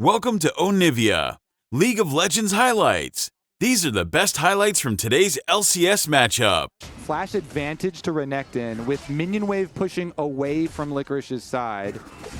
Welcome to Onivia, League of Legends highlights. These are the best highlights from today's LCS matchup. Flash advantage to Renekton with minion wave pushing away from Licorice's side.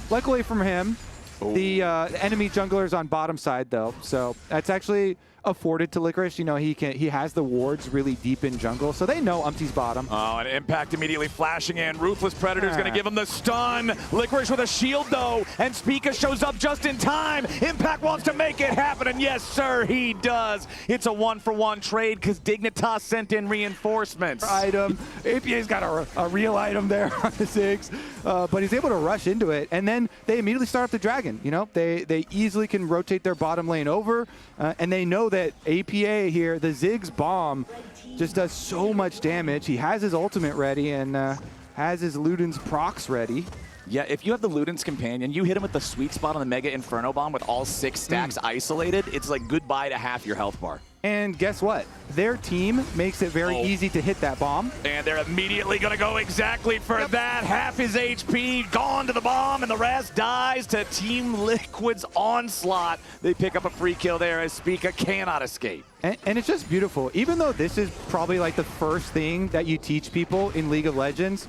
Luckily from him, the enemy jungler is on bottom side though, so that's actually afforded to Licorice. You know, he has the wards really deep in jungle, so they know Umpty's bottom. Oh, and Impact immediately flashing in. Ruthless Predator's gonna give him the stun. Licorice with a shield though, and Spica shows up just in time. Impact wants to make it happen, and yes sir, he does. It's a 1-for-1 trade because Dignitas sent in reinforcements. Item. APA's got a real item there on the Ziggs, but he's able to rush into it, and then they immediately start up the dragon. You know, they easily can rotate their bottom lane over, and they know that APA here, the Ziggs bomb, just does so much damage. He has his ultimate ready and has his Luden's procs ready. Yeah, if you have the Luden's Companion, you hit him with the sweet spot on the Mega Inferno Bomb with all 6 stacks isolated, it's like goodbye to half your health bar. And guess what? Their team makes it very easy to hit that bomb. And they're immediately going to go exactly for that. Half his HP gone to the bomb, and the rest dies to Team Liquid's onslaught. They pick up a free kill there as Spica cannot escape. And it's just beautiful. Even though this is probably like the first thing that you teach people in League of Legends,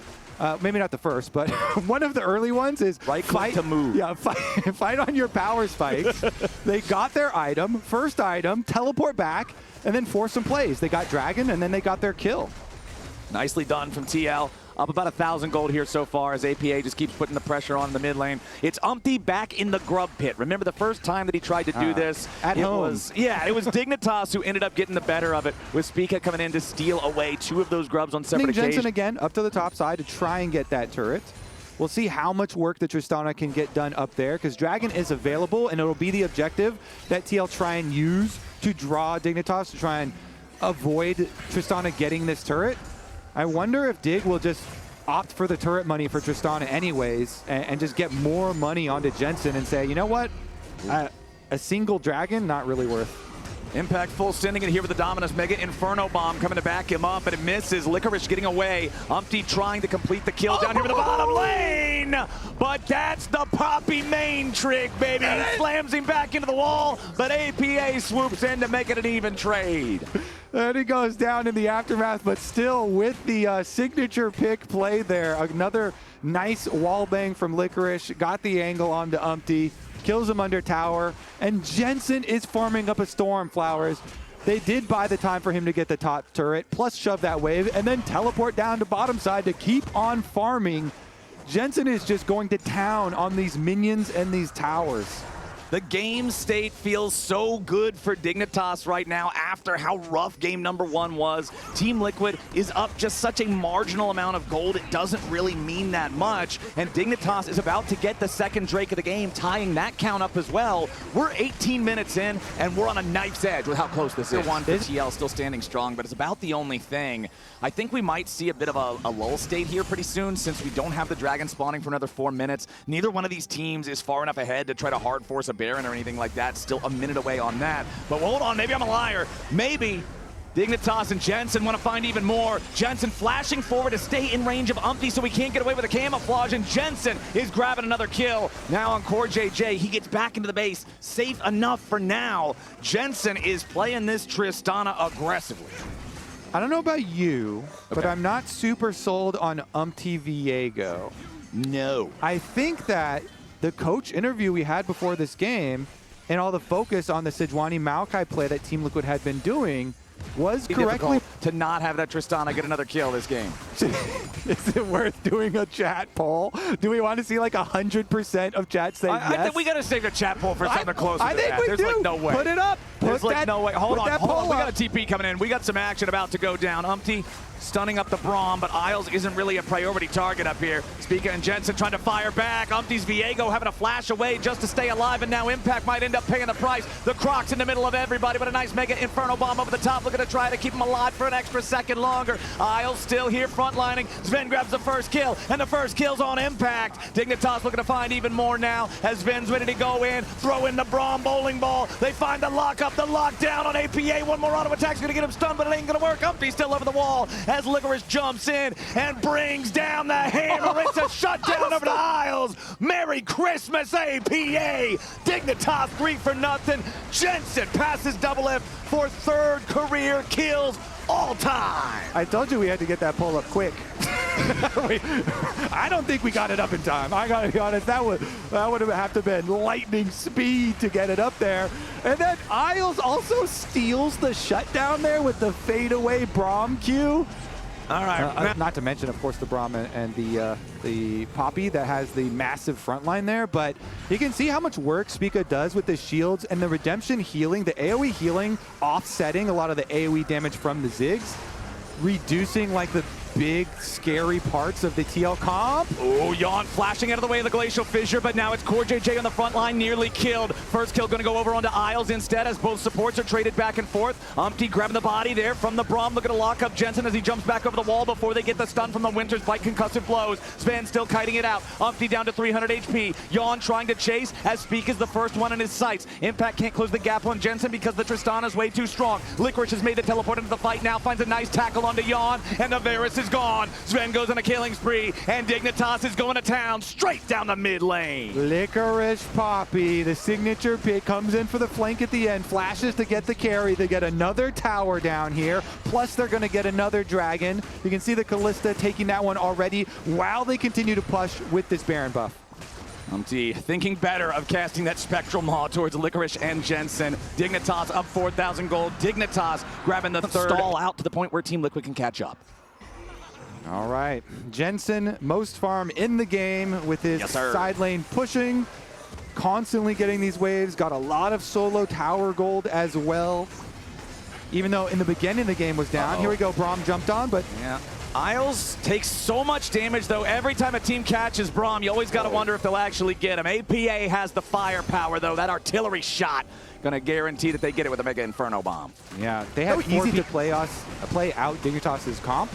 maybe not the first, but one of the early ones is right click to move. Yeah, fight on your power spikes. They got their item, first item, teleport back, and then force some plays. They got Dragon, and then they got their kill. Nicely done from TL. Up about 1,000 gold here so far as APA just keeps putting the pressure on the mid lane. It's Umpty back in the grub pit. Remember the first time that he tried to do this? At home. It was Dignitas who ended up getting the better of it, with Spica coming in to steal away 2 of those grubs on separate occasions. Jensen again up to the top side to try and get that turret. We'll see how much work the Tristana can get done up there, because Dragon is available, and it'll be the objective that TL try and use to draw Dignitas to try and avoid Tristana getting this turret. I wonder if Dig will just opt for the turret money for Tristana anyways and just get more money onto Jensen and say, you know what, a single dragon, not really worth. Impact full sending it here with the Dominus Mega Inferno Bomb coming to back him up, and it misses. Licorice getting away. Umpty trying to complete the kill down here with the bottom lane. But that's the Poppy main trick, baby. He slams him back into the wall, but APA swoops in to make it an even trade. And he goes down in the aftermath, but still with the signature pick play there. Another nice wall bang from Licorice. Got the angle onto Umpty. Kills him under tower, and Jensen is farming up a storm, Flowers. They did buy the time for him to get the top turret, plus shove that wave, and then teleport down to bottom side to keep on farming. Jensen is just going to town on these minions and these towers. The game state feels so good for Dignitas right now after how rough game number 1 was. Team Liquid is up just such a marginal amount of gold, it doesn't really mean that much. And Dignitas is about to get the second Drake of the game, tying that count up as well. We're 18 minutes in, and we're on a knife's edge with how close this is. One for TL still standing strong, but it's about the only thing. I think we might see a bit of a lull state here pretty soon, since we don't have the dragon spawning for another 4 minutes. Neither one of these teams is far enough ahead to try to hard force a Baron or anything like that. Still a minute away on that. But hold on, maybe I'm a liar. Maybe Dignitas and Jensen want to find even more. Jensen flashing forward to stay in range of Umpty so he can't get away with a camouflage, and Jensen is grabbing another kill. Now on Core JJ, he gets back into the base. Safe enough for now. Jensen is playing this Tristana aggressively. I don't know about you, but I'm not super sold on Umpty Viego. No. I think that the coach interview we had before this game and all the focus on the Sejuani Maokai play that Team Liquid had been doing was correctly to not have that Tristana get another kill this game. Is it worth doing a chat poll? Do we want to see like 100% of chat say yes? I think we got to save the chat poll for something closer to that. There's like no way. Put it up. There's like no way. Hold on. We got up. a TP coming in. We got some action about to go down. Umpty stunning up the Braum, but Isles isn't really a priority target up here. Spica and Jensen trying to fire back. Umpty's Viego having to flash away just to stay alive, and now Impact might end up paying the price. The Croc's in the middle of everybody, but a nice Mega Inferno Bomb over the top, looking to try to keep him alive for an extra second longer. Isles still here frontlining. Sven grabs the first kill, and the first kill's on Impact. Dignitas looking to find even more now as Sven's ready to go in, throw in the Braum bowling ball. They find the lock up, the lockdown on APA. One more auto attack's gonna get him stunned, but it ain't gonna work. Umpty's still over the wall, as Licorice jumps in and brings down the hammer. It's a shutdown over the Isles. Merry Christmas, APA. Dignitas 3-0. Jensen passes double F for third career kills all time. I told you we had to get that pull up quick. I don't think we got it up in time. I gotta be honest, that would have to been lightning speed to get it up there. And then Isles also steals the shutdown there with the fadeaway Braum Q. All right. Not to mention, of course, the Braum and the Poppy that has the massive front line there, but you can see how much work Spica does with the shields and the redemption healing, the AoE healing, offsetting a lot of the AoE damage from the Ziggs, reducing like the big, scary parts of the TL comp. Oh, Yawn flashing out of the way of the Glacial Fissure, but now it's CoreJJ on the front line, nearly killed. First kill going to go over onto Isles instead as both supports are traded back and forth. Umpty grabbing the body there from the Braum, looking to lock up Jensen as he jumps back over the wall before they get the stun from the Winter's Bite concussive blows. Sven still kiting it out. Umpty down to 300 HP. Yawn trying to chase as Speak is the first one in his sights. Impact can't close the gap on Jensen because the Tristana is way too strong. Licorice has made the teleport into the fight now, finds a nice tackle onto Yawn, and the Varus is gone. Sven goes on a killing spree, and Dignitas is going to town, straight down the mid lane. Licorice Poppy, the signature pick, comes in for the flank at the end, flashes to get the carry. They get another tower down here, plus they're going to get another dragon. You can see the Callista taking that one already while they continue to push with this Baron buff. Umpty thinking better of casting that Spectral Maw towards Licorice and Jensen. Dignitas up 4,000 gold. Dignitas grabbing the third stall out to the point where Team Liquid can catch up. All right, Jensen, most farm in the game with his side lane pushing, constantly getting these waves, got a lot of solo tower gold as well. Even though in the beginning the game was down. Here we go, Braum jumped on, but yeah. Isles takes so much damage, though. Every time a team catches Braum, you always got to wonder if they'll actually get him. APA has the firepower, though. That artillery shot going to guarantee that they get it with a Mega Inferno Bomb. Yeah, they have easy to play out Dignitas' comp.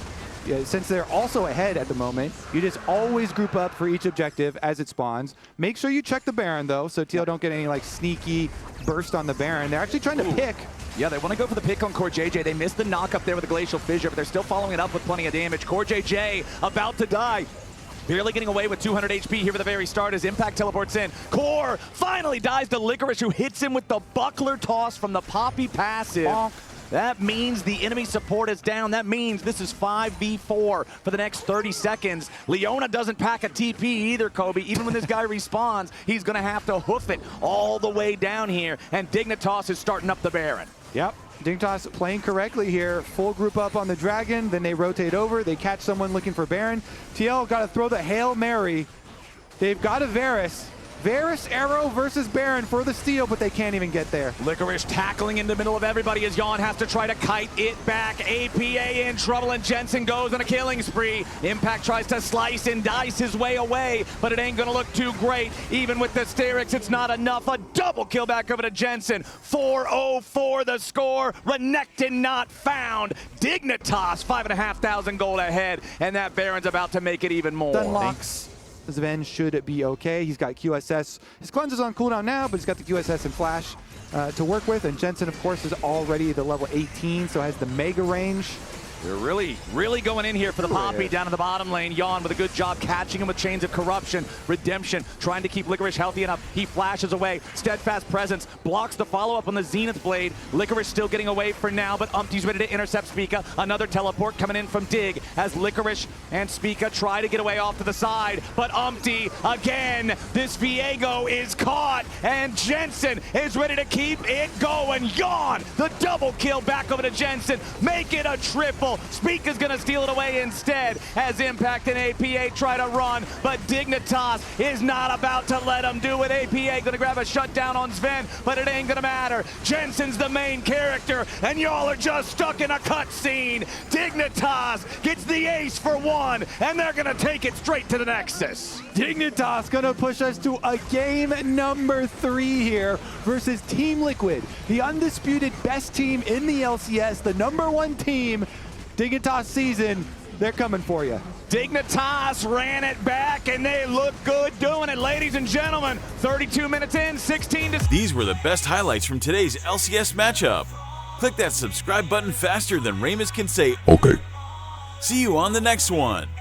Yeah, since they're also ahead at the moment, you just always group up for each objective as it spawns. Make sure you check the Baron, though, so TL don't get any like sneaky burst on the Baron. They're actually trying to pick. Yeah, they want to go for the pick on CoreJJ. They missed the knock up there with the Glacial Fissure, but they're still following it up with plenty of damage. CoreJJ about to die. Barely getting away with 200 HP here at the very start as Impact teleports in. Core finally dies to Licorice, who hits him with the buckler toss from the Poppy passive. Bonk. That means the enemy support is down. That means this is 5v4 for the next 30 seconds. Leona doesn't pack a TP either, Kobe. Even when this guy respawns, he's going to have to hoof it all the way down here. And Dignitas is starting up the Baron. Yep. Dignitas playing correctly here. Full group up on the Dragon. Then they rotate over. They catch someone looking for Baron. TL got to throw the Hail Mary. They've got a Varus. Varus arrow versus Baron for the steal, but they can't even get there. Licorice tackling in the middle of everybody as Yawn has to try to kite it back. APA in trouble, and Jensen goes on a killing spree. Impact tries to slice and dice his way away, but it ain't gonna look too great. Even with the Sterix, it's not enough. A double kill back over to Jensen. 4-0-4 the score. Renekton not found. Dignitas 5,500 gold ahead, and that Baron's about to make it even more. Unlocks. Sven should be okay. He's got QSS. His cleanse is on cooldown now, but he's got the QSS and Flash to work with. And Jensen, of course, is already the level 18, so has the mega range. They're really going in here for the Poppy down in the bottom lane. Yawn with a good job catching him with Chains of Corruption. Redemption trying to keep Licorice healthy enough. He flashes away. Steadfast Presence blocks the follow-up on the Zenith Blade. Licorice still getting away for now, but Umpty's ready to intercept Spica. Another teleport coming in from Dig as Licorice and Spica try to get away off to the side. But Umpty, again, this Viego is caught, and Jensen is ready to keep it going. Yawn, the double kill back over to Jensen. Make it a triple. Spica's gonna steal it away instead as Impact and APA try to run, but Dignitas is not about to let them do it. APA gonna grab a shutdown on Sven, but it ain't gonna matter. Jensen's the main character, and y'all are just stuck in a cutscene. Dignitas gets the ace for one, and they're gonna take it straight to the Nexus. Dignitas gonna push us to a game number 3 here versus Team Liquid, the undisputed best team in the LCS, the #1 team. Dignitas season, they're coming for you. Dignitas ran it back, and they look good doing it, ladies and gentlemen. 32 minutes in, 16 to... These were the best highlights from today's LCS matchup. Click that subscribe button faster than Ramus can say, okay. See you on the next one.